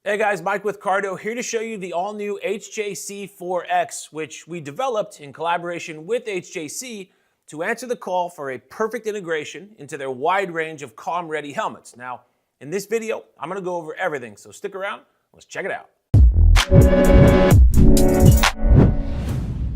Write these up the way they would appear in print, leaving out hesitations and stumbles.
Hey guys, Mike with Cardo here to show you the all-new HJC 4X, which we developed in collaboration with HJC to answer the call for a perfect integration into their wide range of COM-ready helmets. Now, in this video, I'm going to go over everything, so stick around, let's check it out.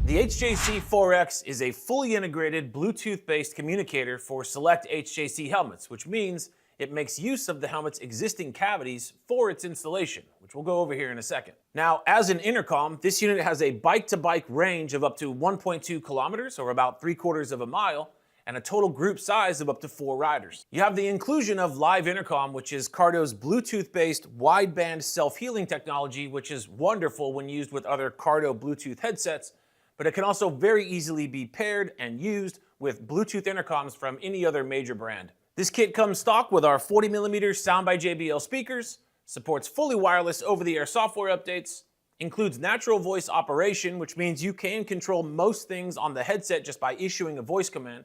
The HJC 4X is a fully integrated Bluetooth-based communicator for select HJC helmets, which means it makes use of the helmet's existing cavities for its installation, which we'll go over here in a second. Now, as an intercom, this unit has a bike-to-bike range of up to 1.2 kilometers, or about 3/4 of a mile, and a total group size of up to 4 riders. You have the inclusion of live intercom, which is Cardo's Bluetooth-based wideband self-healing technology, which is wonderful when used with other Cardo Bluetooth headsets, but it can also very easily be paired and used with Bluetooth intercoms from any other major brand. This kit comes stock with our 40mm Sound by JBL speakers, supports fully wireless over-the-air software updates, includes natural voice operation, which means you can control most things on the headset just by issuing a voice command.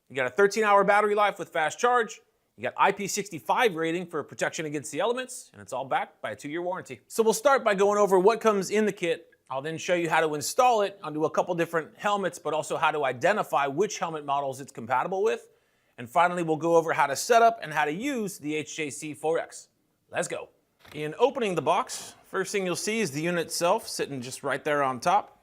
You got a 13-hour battery life with fast charge, you got IP65 rating for protection against the elements, and it's all backed by a 2-year warranty. So we'll start by going over what comes in the kit. I'll then show you how to install it onto a couple different helmets, but also how to identify which helmet models it's compatible with. And finally, we'll go over how to set up and how to use the HJC 4X. Let's go. In opening the box, first thing you'll see is the unit itself sitting just right there on top.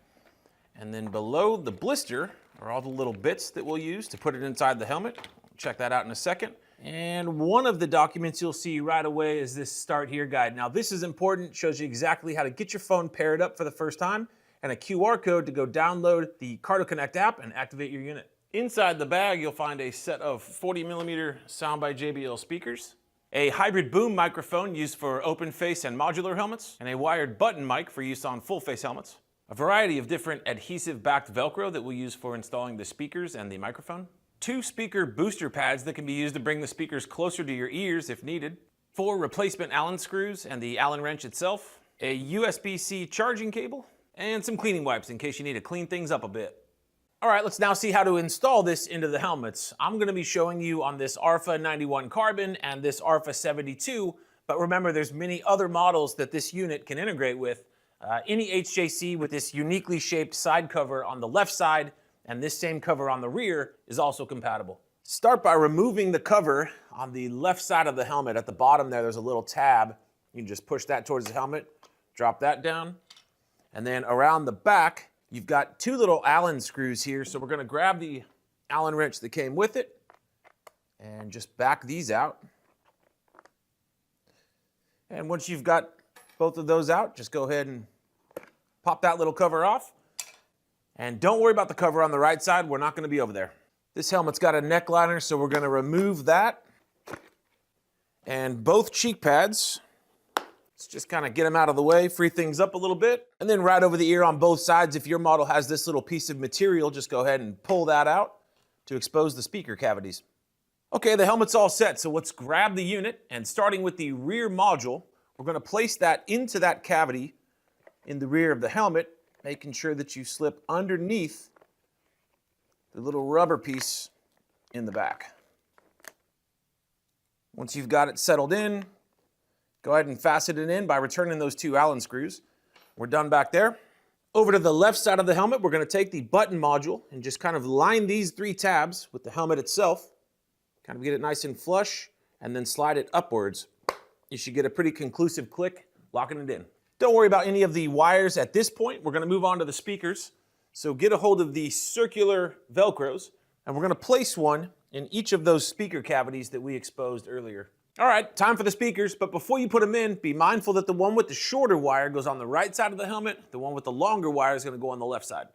And then below the blister are all the little bits that we'll use to put it inside the helmet. We'll check that out in a second. And one of the documents you'll see right away is this Start Here guide. Now this is important, shows you exactly how to get your phone paired up for the first time, and a QR code to go download the Cardo Connect app and activate your unit. Inside the bag, you'll find a set of 40mm Sound by JBL speakers, a hybrid boom microphone used for open face and modular helmets, and a wired button mic for use on full face helmets, a variety of different adhesive-backed Velcro that we'll use for installing the speakers and the microphone, 2 speaker booster pads that can be used to bring the speakers closer to your ears if needed, 4 replacement Allen screws and the Allen wrench itself, a USB-C charging cable, and some cleaning wipes in case you need to clean things up a bit. All right, let's now see how to install this into the helmets. I'm going to be showing you on this ARFA 91 Carbon and this ARFA 72, but remember there's many other models that this unit can integrate with. Any HJC with this uniquely shaped side cover on the left side and this same cover on the rear is also compatible. Start by removing the cover on the left side of the helmet. At the bottom there's a little tab. You can just push that towards the helmet, drop that down, and then around the back, you've got 2 little Allen screws here, so we're going to grab the Allen wrench that came with it and just back these out. And once you've got both of those out, just go ahead and pop that little cover off. And don't worry about the cover on the right side, we're not going to be over there. This helmet's got a neck liner, so we're going to remove that. And both cheek pads. Let's just kind of get them out of the way, free things up a little bit. And then right over the ear on both sides, if your model has this little piece of material, just go ahead and pull that out to expose the speaker cavities. Okay, the helmet's all set, so let's grab the unit, and starting with the rear module, we're going to place that into that cavity in the rear of the helmet, making sure that you slip underneath the little rubber piece in the back. Once you've got it settled in, go ahead and fasten it in by returning those 2 Allen screws. We're done back there. Over to the left side of the helmet, we're going to take the button module and just kind of line these 3 tabs with the helmet itself. Kind of get it nice and flush, and then slide it upwards. You should get a pretty conclusive click, locking it in. Don't worry about any of the wires at this point. We're going to move on to the speakers. So get a hold of the circular Velcros, and we're going to place one in each of those speaker cavities that we exposed earlier. All right, time for the speakers, but before you put them in, be mindful that the one with the shorter wire goes on the right side of the helmet, the one with the longer wire is going to go on the left side.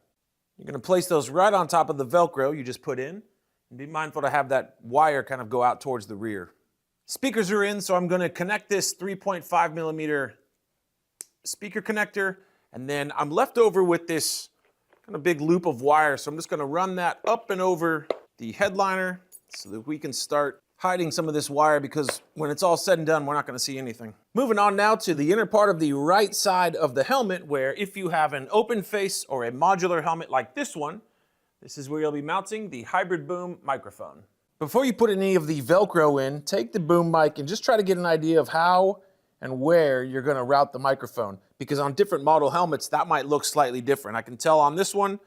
You're going to place those right on top of the Velcro you just put in, and be mindful to have that wire kind of go out towards the rear. Speakers are in, so I'm going to connect this 3.5mm speaker connector, and then I'm left over with this kind of big loop of wire, so I'm just going to run that up and over the headliner so that we can start hiding some of this wire, because when it's all said and done, we're not going to see anything. Moving on now to the inner part of the right side of the helmet, where if you have an open face or a modular helmet like this one, this is where you'll be mounting the hybrid boom microphone. Before you put any of the Velcro in, take the boom mic and just try to get an idea of how and where you're going to route the microphone, because on different model helmets that might look slightly different. I can tell on this one, I'm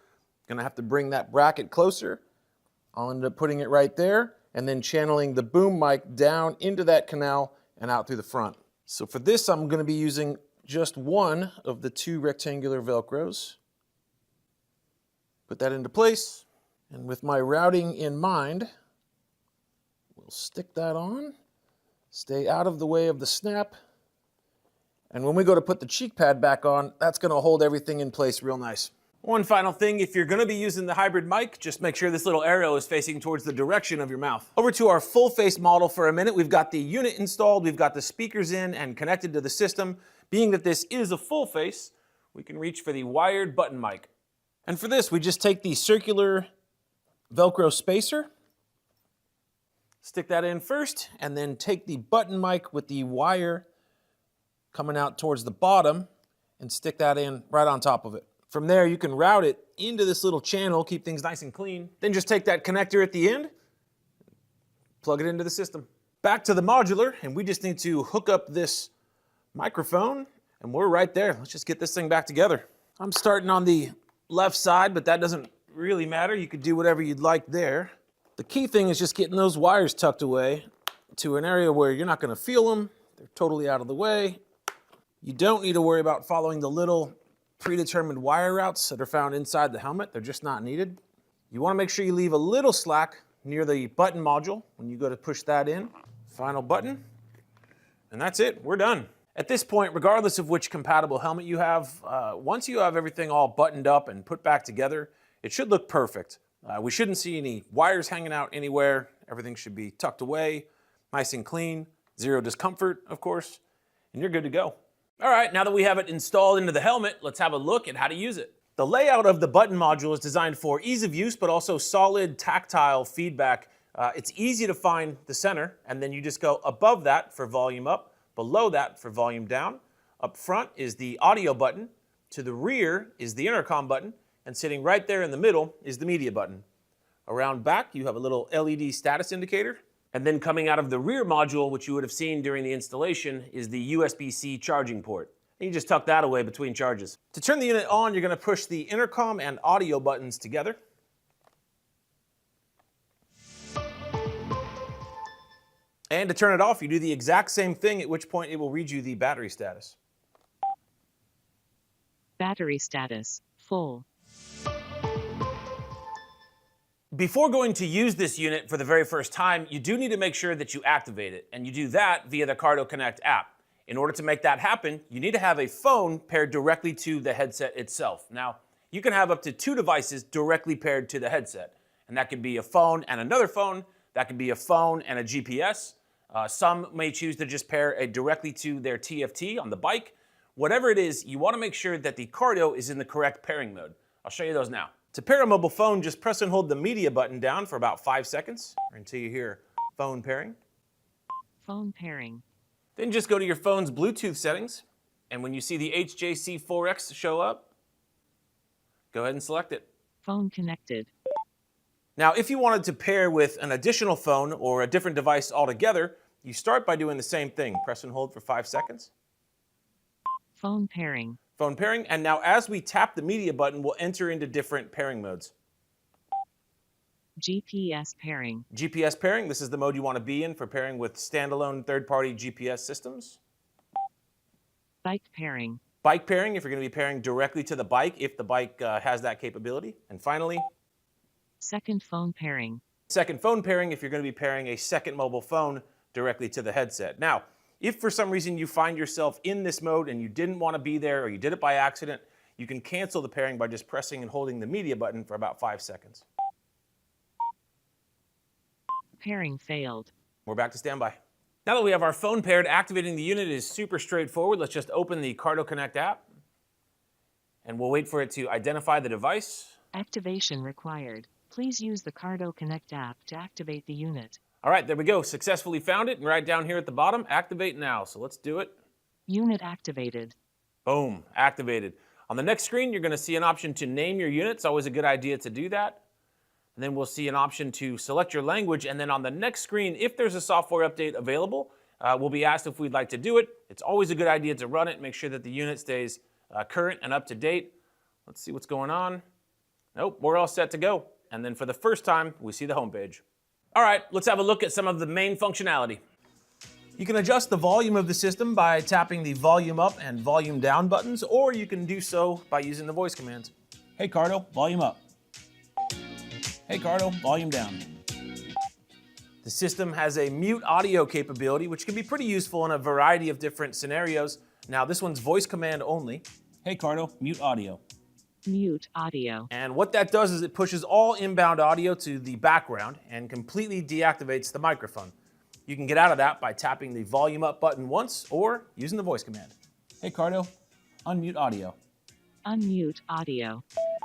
going to have to bring that bracket closer. I'll end up putting it right there and then channeling the boom mic down into that canal and out through the front. So for this, I'm going to be using just one of the 2 rectangular Velcros. Put that into place, and with my routing in mind, we'll stick that on, stay out of the way of the snap, and when we go to put the cheek pad back on, that's going to hold everything in place real nice. One final thing, if you're going to be using the hybrid mic, just make sure this little arrow is facing towards the direction of your mouth. Over to our full face model for a minute. We've got the unit installed, we've got the speakers in and connected to the system. Being that this is a full face, we can reach for the wired button mic. And for this, we just take the circular Velcro spacer, stick that in first, and then take the button mic with the wire coming out towards the bottom and stick that in right on top of it. From there, you can route it into this little channel, keep things nice and clean. Then just take that connector at the end, plug it into the system. Back to the modular, and we just need to hook up this microphone, and we're right there. Let's just get this thing back together. I'm starting on the left side, but that doesn't really matter. You could do whatever you'd like there. The key thing is just getting those wires tucked away to an area where you're not going to feel them. They're totally out of the way. You don't need to worry about following the little predetermined wire routes that are found inside the helmet. They're just not needed. You want to make sure you leave a little slack near the button module when you go to push that in. Final button, and that's it. We're done. At this point, regardless of which compatible helmet you have, once you have everything all buttoned up and put back together, it should look perfect. We shouldn't see any wires hanging out anywhere. Everything should be tucked away, nice and clean, zero discomfort, of course, and you're good to go. All right, now that we have it installed into the helmet, let's have a look at how to use it. The layout of the button module is designed for ease of use, but also solid tactile feedback. It's easy to find the center, and then you just go above that for volume up, below that for volume down. Up front is the audio button, to the rear is the intercom button, and sitting right there in the middle is the media button. Around back, you have a little LED status indicator. And then coming out of the rear module, which you would have seen during the installation, is the USB-C charging port. And you just tuck that away between charges. To turn the unit on, you're going to push the intercom and audio buttons together. And to turn it off, you do the exact same thing, at which point it will read you the battery status. Battery status, full. Before going to use this unit for the very first time, you do need to make sure that you activate it, and you do that via the Cardo Connect app. In order to make that happen, you need to have a phone paired directly to the headset itself. Now, you can have up to 2 devices directly paired to the headset, and that could be a phone and another phone, that could be a phone and a GPS. Some may choose to just pair it directly to their TFT on the bike. Whatever it is, you want to make sure that the Cardo is in the correct pairing mode. I'll show you those now. To pair a mobile phone, just press and hold the media button down for about 5 seconds until you hear phone pairing. Phone pairing. Then just go to your phone's Bluetooth settings, and when you see the HJC 4X show up, go ahead and select it. Phone connected. Now, if you wanted to pair with an additional phone or a different device altogether, you start by doing the same thing. Press and hold for 5 seconds. Phone pairing. Phone pairing, and now as we tap the media button, we'll enter into different pairing modes. GPS pairing. GPS pairing, this is the mode you want to be in for pairing with standalone third-party GPS systems. Bike pairing. Bike pairing, if you're going to be pairing directly to the bike, if the bike has that capability. And finally, second phone pairing. Second phone pairing, if you're going to be pairing a second mobile phone directly to the headset. Now, if for some reason you find yourself in this mode and you didn't want to be there or you did it by accident, you can cancel the pairing by just pressing and holding the media button for about 5 seconds. Pairing failed. We're back to standby. Now that we have our phone paired, activating the unit is super straightforward. Let's just open the Cardo Connect app, and we'll wait for it to identify the device. Activation required. Please use the Cardo Connect app to activate the unit. All right, there we go. Successfully found it, and right down here at the bottom, activate now. So let's do it. Unit activated. Boom, activated. On the next screen, you're going to see an option to name your unit. It's always a good idea to do that. And then we'll see an option to select your language. And then on the next screen, if there's a software update available, we'll be asked if we'd like to do it. It's always a good idea to run it, make sure that the unit stays current and up to date. Let's see what's going on. Nope, we're all set to go. And then for the first time, we see the home page. All right, let's have a look at some of the main functionality. You can adjust the volume of the system by tapping the volume up and volume down buttons, or you can do so by using the voice commands. Hey Cardo, volume up. Hey Cardo, volume down. The system has a mute audio capability, which can be pretty useful in a variety of different scenarios. Now this one's voice command only. Hey Cardo, mute audio. Mute audio. And what that does is it pushes all inbound audio to the background and completely deactivates the microphone. You can get out of that by tapping the volume up button once or using the voice command. Hey Cardo, unmute audio. Unmute audio.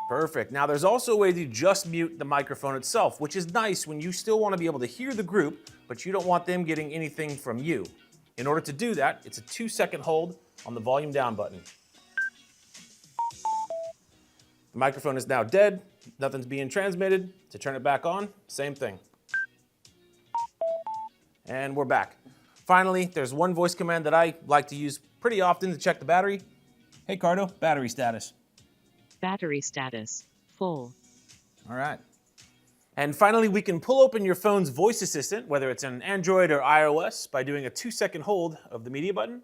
Perfect. Now there's also a way to just mute the microphone itself, which is nice when you still want to be able to hear the group, but you don't want them getting anything from you. In order to do that, it's a 2-second hold on the volume down button. The microphone is now dead, nothing's being transmitted. To turn it back on, same thing. And we're back. Finally, there's one voice command that I like to use pretty often to check the battery. Hey Cardo, battery status. Battery status. Full. All right. And finally, we can pull open your phone's voice assistant, whether it's an Android or iOS, by doing a 2-second hold of the media button.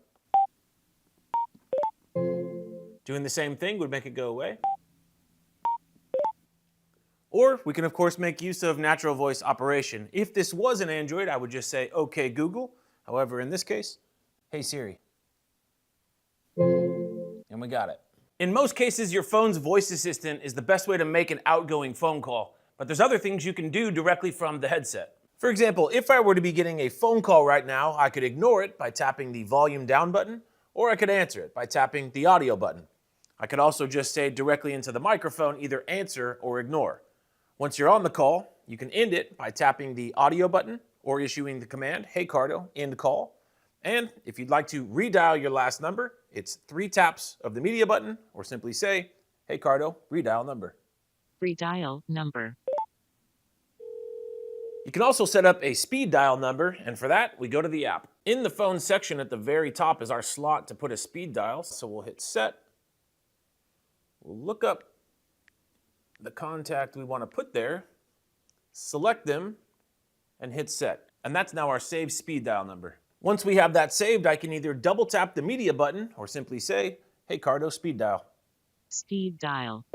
Doing the same thing would make it go away. Or we can, of course, make use of natural voice operation. If this was an Android, I would just say, OK, Google. However, in this case, hey Siri. And we got it. In most cases, your phone's voice assistant is the best way to make an outgoing phone call, but there's other things you can do directly from the headset. For example, if I were to be getting a phone call right now, I could ignore it by tapping the volume down button, or I could answer it by tapping the audio button. I could also just say directly into the microphone, either answer or ignore. Once you're on the call, you can end it by tapping the audio button or issuing the command, hey Cardo, end call. And if you'd like to redial your last number, it's 3 taps of the media button or simply say, hey Cardo, redial number. Redial number. You can also set up a speed dial number, and for that, we go to the app. In the phone section at the very top is our slot to put a speed dial, so we'll hit set. We'll look up the contact we want to put there, select them, and hit set. And that's now our saved speed dial number. Once we have that saved, I can either double tap the media button or simply say, hey Cardo, speed dial. Speed dial.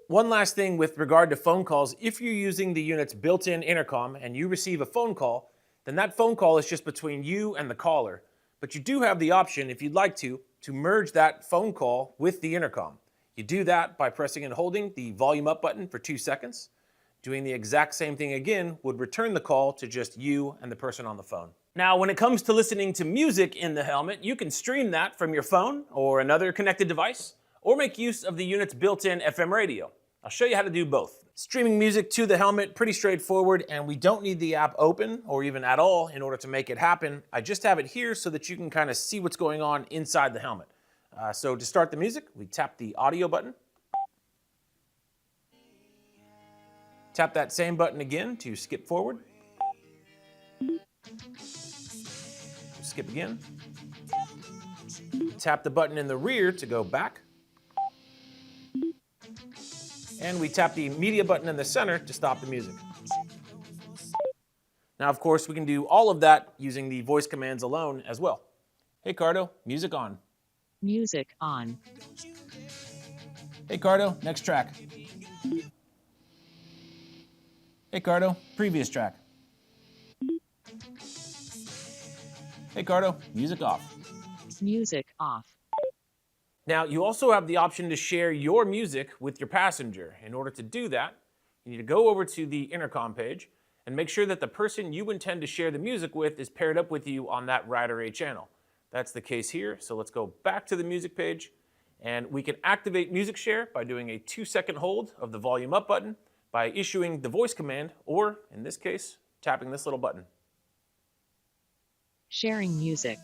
One last thing with regard to phone calls, if you're using the unit's built-in intercom and you receive a phone call, then that phone call is just between you and the caller. But you do have the option, if you'd like to merge that phone call with the intercom. You do that by pressing and holding the volume up button for 2 seconds. Doing the exact same thing again would return the call to just you and the person on the phone. Now, when it comes to listening to music in the helmet, you can stream that from your phone or another connected device, or make use of the unit's built-in FM radio. I'll show you how to do both. Streaming music to the helmet, pretty straightforward, and we don't need the app open or even at all in order to make it happen. I just have it here so that you can kind of see what's going on inside the helmet. So to start the music, we tap the audio button. Tap that same button again to skip forward. Skip again. Tap the button in the rear to go back. And we tap the media button in the center to stop the music. Now, of course, we can do all of that using the voice commands alone as well. Hey Cardo, music on. Music on. Hey Cardo, next track. Hey Cardo, previous track. Hey Cardo, music off. Music off. Now, you also have the option to share your music with your passenger. In order to do that, you need to go over to the intercom page and make sure that the person you intend to share the music with is paired up with you on that Rider A channel. That's the case here, so let's go back to the music page, and we can activate music share by doing a 2-second hold of the volume up button by issuing the voice command, or in this case, tapping this little button. Sharing music.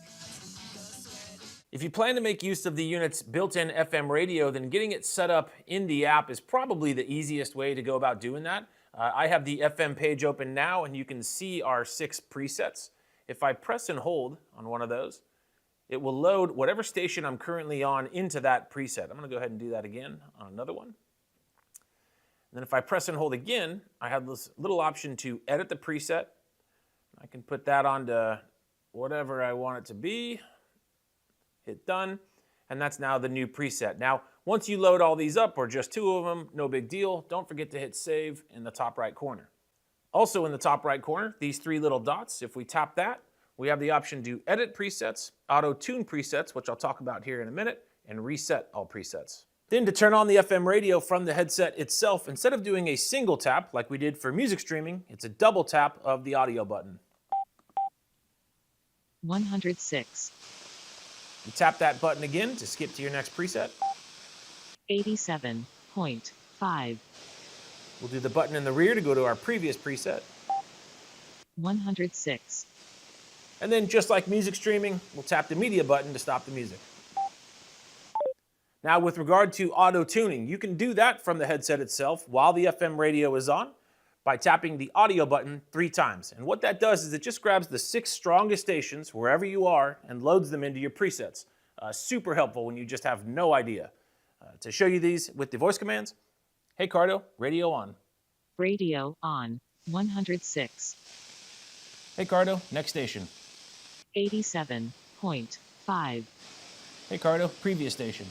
If you plan to make use of the unit's built-in FM radio, then getting it set up in the app is probably the easiest way to go about doing that. I have the FM page open now, and you can see our 6 presets. if I press and hold on one of those, it will load whatever station I'm currently on into that preset. I'm going to go ahead and do that again on another one. And then if I press and hold again, I have this little option to edit the preset. I can put that onto whatever I want it to be. Hit done, and that's now the new preset. Now, once you load all these up, or just two of them, no big deal. Don't forget to hit save in the top right corner. Also in the top right corner, these three little dots, if we tap that, we have the option to edit presets, auto-tune presets, which I'll talk about here in a minute, and reset all presets. Then to turn on the FM radio from the headset itself, instead of doing a single tap like we did for music streaming, it's a double tap of the audio button. 106. You tap that button again to skip to your next preset. 87.5. We'll do the button in the rear to go to our previous preset. 106. And then just like music streaming, we'll tap the media button to stop the music. Now with regard to auto-tuning, you can do that from the headset itself while the FM radio is on by tapping the audio button 3 times. And what that does is it just grabs the 6 strongest stations wherever you are and loads them into your presets. Super helpful when you just have no idea. To show you these with the voice commands, hey Cardo, radio on. Radio on. 106. Hey Cardo, next station. 87.5. Hey Cardo, previous station.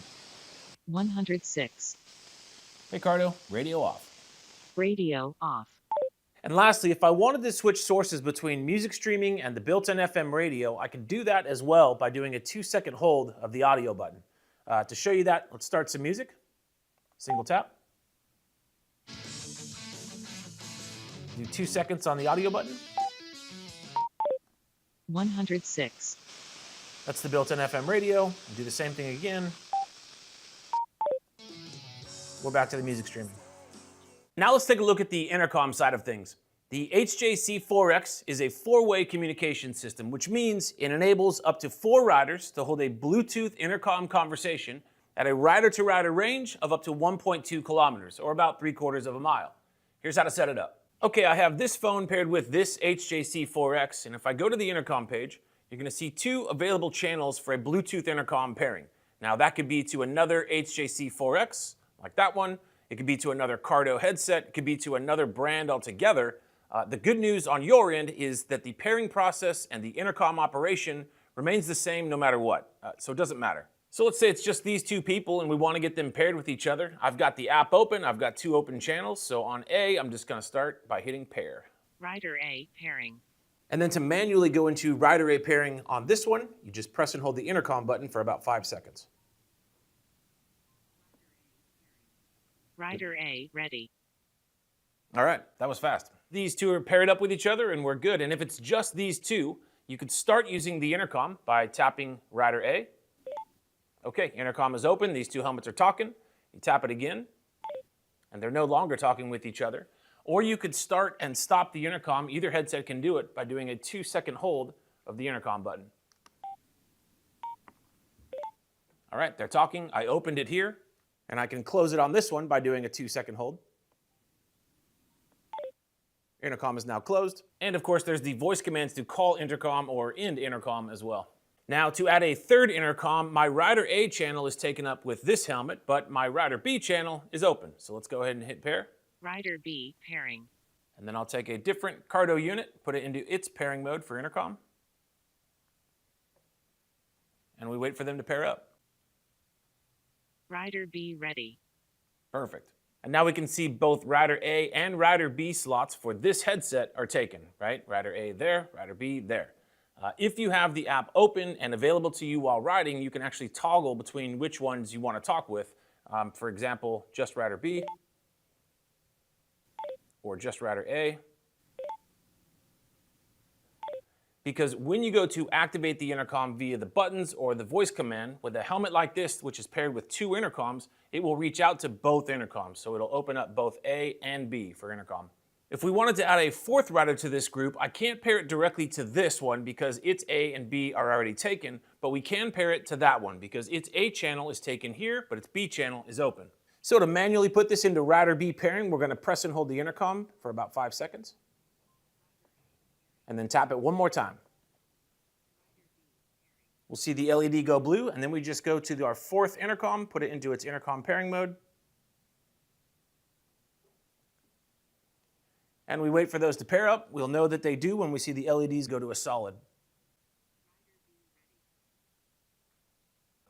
106. Hey Cardo, radio off. Radio off. And lastly, if I wanted to switch sources between music streaming and the built-in FM radio, I can do that as well by doing a 2-second hold of the audio button. To show you that, let's start some music. Single tap. Do 2 seconds on the audio button. 106. That's the built-in FM radio. Do the same thing again. We're back to the music streaming. Now let's take a look at the intercom side of things. The HJC4X is a 4-way communication system, which means it enables up to 4 riders to hold a Bluetooth intercom conversation at a rider-to-rider range of up to 1.2 kilometers, or about 3/4 of a mile. Here's how to set it up. Okay, I have this phone paired with this HJC4X, and if I go to the intercom page, you're going to see 2 available channels for a Bluetooth intercom pairing. Now that could be to another HJC4X, like that one. It could be to another Cardo headset. It could be to another brand altogether. The good news on your end is that the pairing process and the intercom operation remains the same no matter what, so it doesn't matter. So let's say it's just these 2 people and we want to get them paired with each other. I've got the app open. I've got 2 open channels. So on A, I'm just going to start by hitting pair. Rider A pairing. And then to manually go into Rider A pairing on this one, you just press and hold the intercom button for about 5 seconds. Rider A ready. All right, that was fast. These 2 are paired up with each other and we're good. And if it's just these 2, you could start using the intercom by tapping Rider A. Okay, intercom is open. These 2 helmets are talking. You tap it again, and they're no longer talking with each other. Or you could start and stop the intercom. Either headset can do it by doing a 2-second hold of the intercom button. All right, they're talking. I opened it here, and I can close it on this one by doing a 2-second hold. Intercom is now closed. And of course, there's the voice commands to call intercom or end intercom as well. Now, to add a 3rd intercom, my Rider A channel is taken up with this helmet, but my Rider B channel is open. So let's go ahead and hit pair. Rider B pairing. And then I'll take a different Cardo unit, put it into its pairing mode for intercom. And we wait for them to pair up. Rider B ready. Perfect. And now we can see both Rider A and Rider B slots for this headset are taken, right? Rider A there, Rider B there. If you have the app open and available to you while riding, you can actually toggle between which ones you want to talk with. For example, just Rider B or just Rider A. Because when you go to activate the intercom via the buttons or the voice command, with a helmet like this, which is paired with 2 intercoms, it will reach out to both intercoms. So it'll open up both A and B for intercom. If we wanted to add a 4th rider to this group, I can't pair it directly to this one because its A and B are already taken, but we can pair it to that one because its A channel is taken here, but its B channel is open. So to manually put this into Rider B pairing, we're going to press and hold the intercom for about 5 seconds. And then tap it one more time. We'll see the LED go blue, and then we just go to our fourth intercom, put it into its intercom pairing mode. And we wait for those to pair up. We'll know that they do when we see the LEDs go to a solid.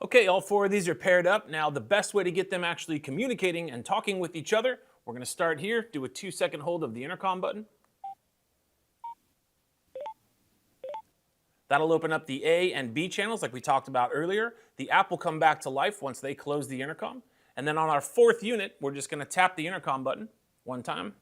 Okay, all four of these are paired up. Now, the best way to get them actually communicating and talking with each other, we're going to start here, do a 2-second hold of the intercom button. That'll open up the A and B channels like we talked about earlier. The app will come back to life once they close the intercom. And then on our fourth unit, we're just going to tap the intercom button one time.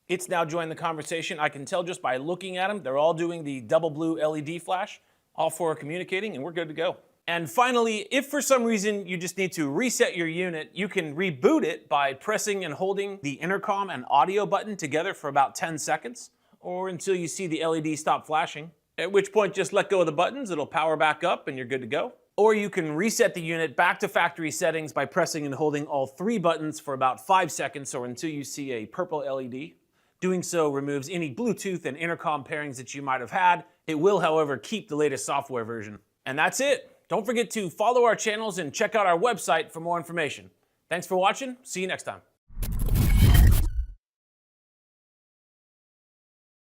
It's now joined the conversation. I can tell just by looking at them, they're all doing the double blue LED flash. All four are communicating, and we're good to go. And finally, if for some reason you just need to reset your unit, you can reboot it by pressing and holding the intercom and audio button together for about 10 seconds, or until you see the LED stop flashing, at which point just let go of the buttons, it'll power back up and you're good to go. Or you can reset the unit back to factory settings by pressing and holding all 3 buttons for about 5 seconds or until you see a purple LED. Doing so removes any Bluetooth and intercom pairings that you might have had. It will, however, keep the latest software version. And that's it. Don't forget to follow our channels and check out our website for more information. Thanks for watching. See you next time.